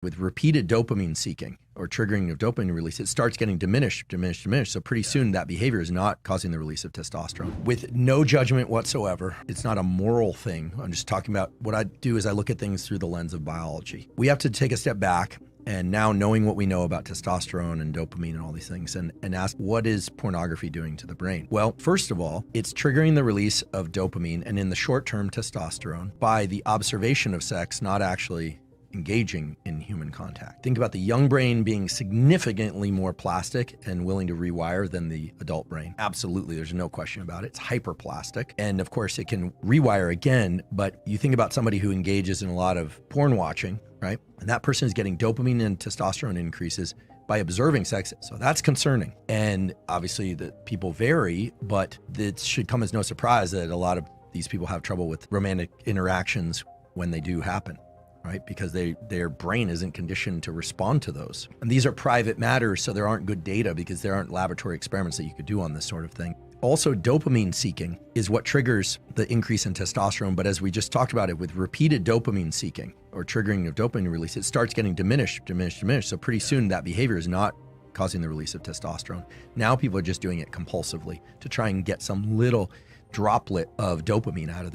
with repeated dopamine seeking or triggering of dopamine release, it starts getting diminished. So pretty soon that behavior is not causing the release of testosterone. With no judgment whatsoever, it's not a moral thing. I'm just talking about what I do is I look at things through the lens of biology. We have to take a step back and now knowing what we know about testosterone and dopamine and all these things and ask, what is pornography doing to the brain? Well, first of all, it's triggering the release of dopamine and in the short term testosterone by the observation of sex, not actually engaging in human contact. Think about the young brain being significantly more plastic and willing to rewire than the adult brain. Absolutely, there's no question about it. It's hyperplastic. And of course it can rewire again, but you think about somebody who engages in a lot of porn watching, right? And that person is getting dopamine and testosterone increases by observing sex. So that's concerning. And obviously the people vary, but it should come as no surprise that a lot of these people have trouble with romantic interactions when they do happen, right? Because their brain isn't conditioned to respond to those. And these are private matters, so there aren't good data because there aren't laboratory experiments that you could do on this sort of thing. Also, dopamine seeking is what triggers the increase in testosterone. But as we just talked about it, with repeated dopamine seeking or triggering of dopamine release, it starts getting diminished. So pretty soon that behavior is not causing the release of testosterone. Now people are just doing it compulsively to try and get some little droplet of dopamine out of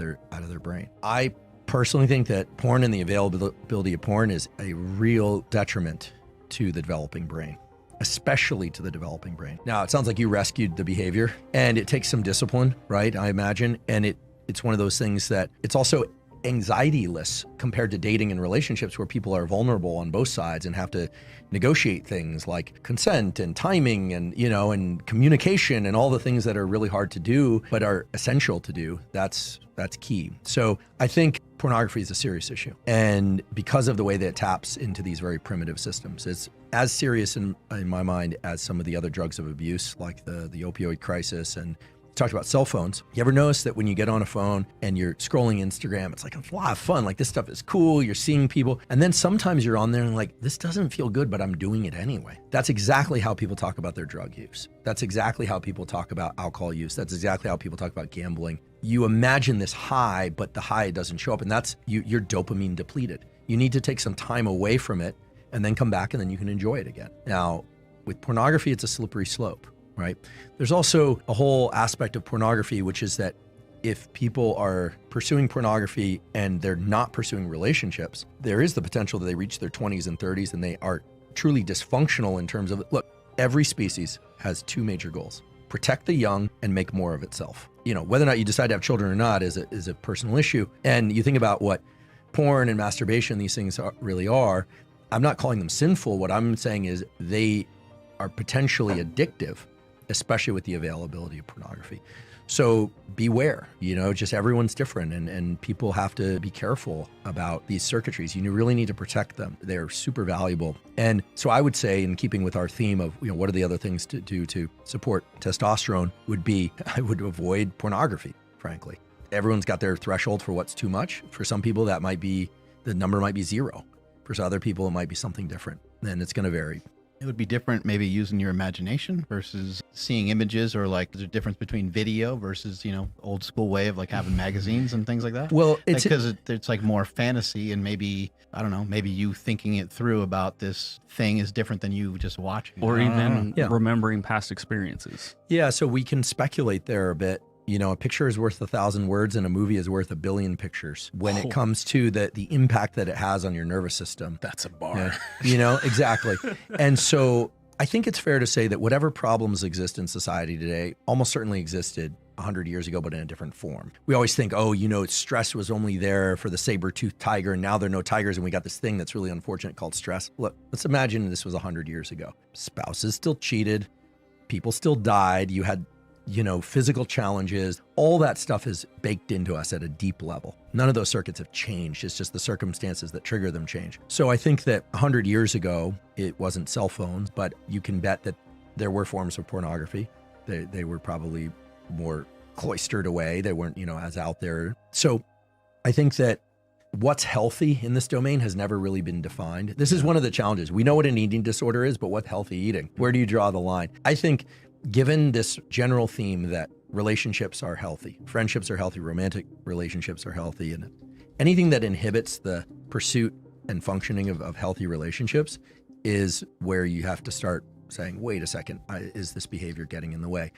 their brain. I personally think that porn and the availability of porn is a real detriment to the developing brain, especially to the developing brain. Now, it sounds like you rescued the behavior and it takes some discipline, right? I imagine. And it's one of those things that it's also anxiety-less compared to dating and relationships where people are vulnerable on both sides and have to negotiate things like consent and timing and, and communication and all the things that are really hard to do, but are essential to do. That's key. So I think pornography is a serious issue. And because of the way that it taps into these very primitive systems, it's as serious in my mind as some of the other drugs of abuse, like the opioid crisis. And talked about cell phones. You ever notice that when you get on a phone and you're scrolling Instagram, it's like a lot of fun. Like this stuff is cool. You're seeing people. And then sometimes you're on there and like, this doesn't feel good, but I'm doing it anyway. That's exactly how people talk about their drug use. That's exactly how people talk about alcohol use. That's exactly how people talk about gambling. You imagine this high, but the high doesn't show up. And that's, you're dopamine depleted. You need to take some time away from it and then come back and then you can enjoy it again. Now, with pornography, it's a slippery slope. Right? There's also a whole aspect of pornography, which is that if people are pursuing pornography and they're not pursuing relationships, there is the potential that they reach their 20s and 30s and they are truly dysfunctional in terms of, look, every species has two major goals: protect the young and make more of itself. Whether or not you decide to have children or not is a personal issue. And you think about what porn and masturbation, these things really are. I'm not calling them sinful. What I'm saying is they are potentially addictive, especially with the availability of pornography. So beware, just everyone's different and people have to be careful about these circuitries. You really need to protect them. They're super valuable. And so I would say, in keeping with our theme of, what are the other things to do to support testosterone, I would avoid pornography, frankly. Everyone's got their threshold for what's too much. For some people, the number might be 0. For other people, it might be something different, and it's going to vary. It would be different maybe using your imagination versus seeing images, or like there's a difference between video versus, old school way of like having magazines and things like that. Well, because it's like more fantasy and maybe, I don't know, maybe you thinking it through about this thing is different than you just watching. Or even remembering past experiences. Yeah, so we can speculate there a bit. A picture is worth 1,000 words and a movie is worth 1 billion pictures when it comes to the impact that it has on your nervous system. That's a bar. Exactly. And so I think it's fair to say that whatever problems exist in society today almost certainly existed 100 years ago, but in a different form. We always think, stress was only there for the saber-toothed tiger, and now there are no tigers, and we got this thing that's really unfortunate called stress. Look, let's imagine this was 100 years ago. Spouses still cheated. People still died. You had physical challenges, all that stuff is baked into us at a deep level. None of those circuits have changed. It's just the circumstances that trigger them change. So I think that 100 years ago, it wasn't cell phones, but you can bet that there were forms of pornography. They were probably more cloistered away. They weren't, as out there. So I think that what's healthy in this domain has never really been defined. This is one of the challenges. We know what an eating disorder is, but what's healthy eating? Where do you draw the line? I think given this general theme that relationships are healthy, friendships are healthy, romantic relationships are healthy, and anything that inhibits the pursuit and functioning of healthy relationships is where you have to start saying, wait a second, is this behavior getting in the way?